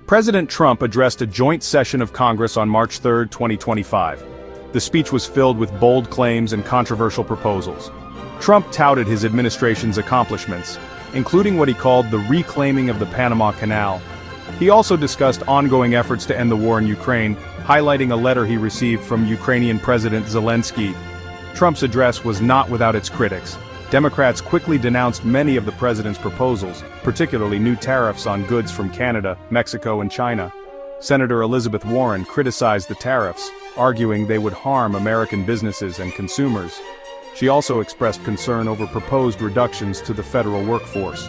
President Trump addressed a joint session of Congress on March 3, 2025. The speech was filled with bold claims and controversial proposals. Trump touted his administration's accomplishments, including what he called the reclaiming of the Panama Canal. He also discussed ongoing efforts to end the war in Ukraine, highlighting a letter he received from Ukrainian President Zelensky. Trump's address was not without its critics. Democrats quickly denounced many of the president's proposals, particularly new tariffs on goods from Canada, Mexico, and China. Senator Elizabeth Warren criticized the tariffs, arguing they would harm American businesses and consumers. She also expressed concern over proposed reductions to the federal workforce.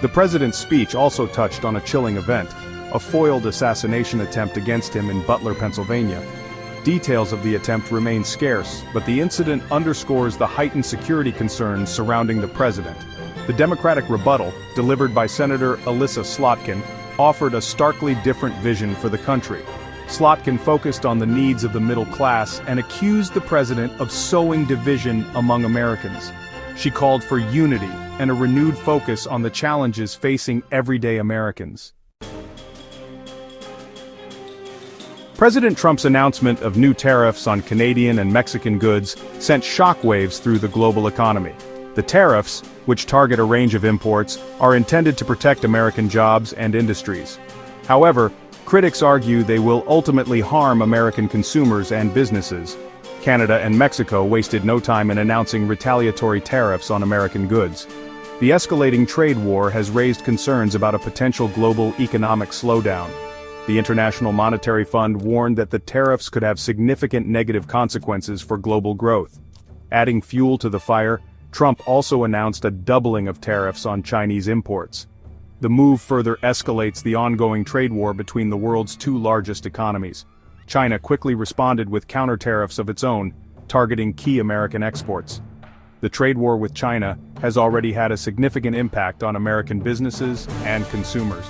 The president's speech also touched on a chilling event, a foiled assassination attempt against him in Butler, Pennsylvania. Details of the attempt remain scarce, but the incident underscores the heightened security concerns surrounding the president. The Democratic rebuttal, delivered by Senator Elissa Slotkin, offered a starkly different vision for the country. Slotkin focused on the needs of the middle class and accused the president of sowing division among Americans. She called for unity and a renewed focus on the challenges facing everyday Americans. President Trump's announcement of new tariffs on Canadian and Mexican goods sent shockwaves through the global economy. The tariffs, which target a range of imports, are intended to protect American jobs and industries. However, critics argue they will ultimately harm American consumers and businesses. Canada and Mexico wasted no time in announcing retaliatory tariffs on American goods. The escalating trade war has raised concerns about a potential global economic slowdown. The International Monetary Fund warned that the tariffs could have significant negative consequences for global growth. Adding fuel to the fire, Trump also announced a doubling of tariffs on Chinese imports. The move further escalates the ongoing trade war between the world's two largest economies. China quickly responded with counter-tariffs of its own, targeting key American exports. The trade war with China has already had a significant impact on American businesses and consumers.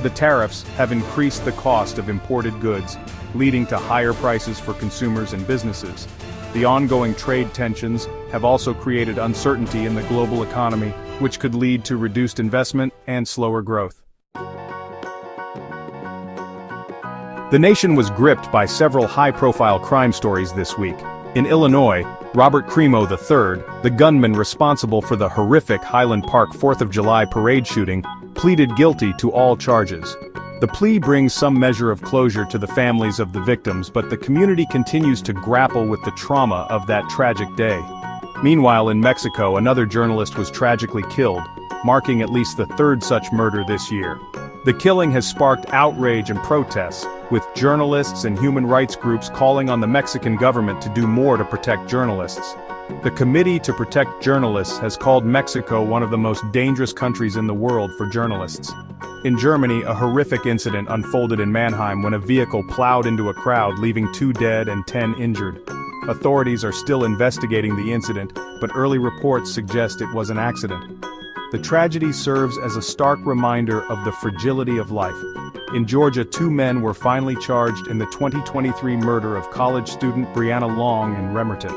The tariffs have increased the cost of imported goods, leading to higher prices for consumers and businesses. The ongoing trade tensions have also created uncertainty in the global economy, which could lead to reduced investment and slower growth. The nation was gripped by several high-profile crime stories this week. In Illinois, Robert Crimo III, the gunman responsible for the horrific Highland Park 4th of July parade shooting, pleaded guilty to all charges. The plea brings some measure of closure to the families of the victims, but the community continues to grapple with the trauma of that tragic day. Meanwhile, in Mexico, another journalist was tragically killed, marking at least the third such murder this year. The killing has sparked outrage and protests, with journalists and human rights groups calling on the Mexican government to do more to protect journalists. The Committee to Protect Journalists has called Mexico one of the most dangerous countries in the world for journalists. In Germany, a horrific incident unfolded in Mannheim when a vehicle plowed into a crowd, leaving 2 dead and 10 injured. Authorities are still investigating the incident, but early reports suggest it was an accident. The tragedy serves as a stark reminder of the fragility of life. In Georgia, 2 men were finally charged in the 2023 murder of college student Brianna Long in Bremerton.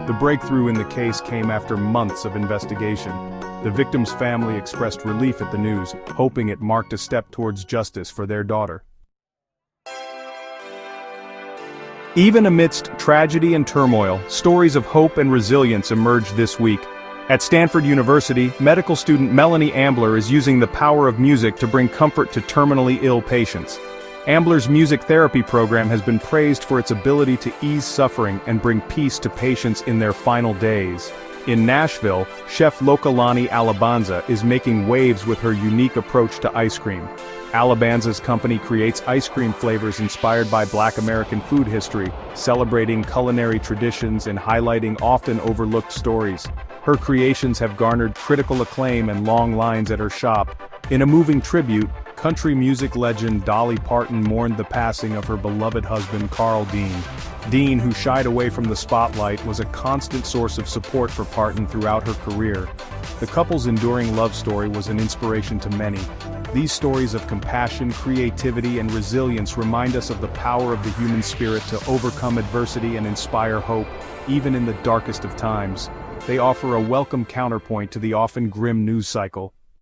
The breakthrough in the case came after months of investigation. The victim's family expressed relief at the news, hoping it marked a step towards justice for their daughter. Even amidst tragedy and turmoil, stories of hope and resilience emerged this week. At Stanford University, medical student Melanie Ambler is using the power of music to bring comfort to terminally ill patients. Ambler's music therapy program has been praised for its ability to ease suffering and bring peace to patients in their final days. In Nashville, chef Lokalani Alabanza is making waves with her unique approach to ice cream. Alabanza's company creates ice cream flavors inspired by Black American food history, celebrating culinary traditions and highlighting often overlooked stories. Her creations have garnered critical acclaim and long lines at her shop. In a moving tribute, country music legend Dolly Parton mourned the passing of her beloved husband Carl Dean. Dean, who shied away from the spotlight, was a constant source of support for Parton throughout her career. The couple's enduring love story was an inspiration to many. These stories of compassion, creativity, and resilience remind us of the power of the human spirit to overcome adversity and inspire hope, even in the darkest of times. They offer a welcome counterpoint to the often grim news cycle.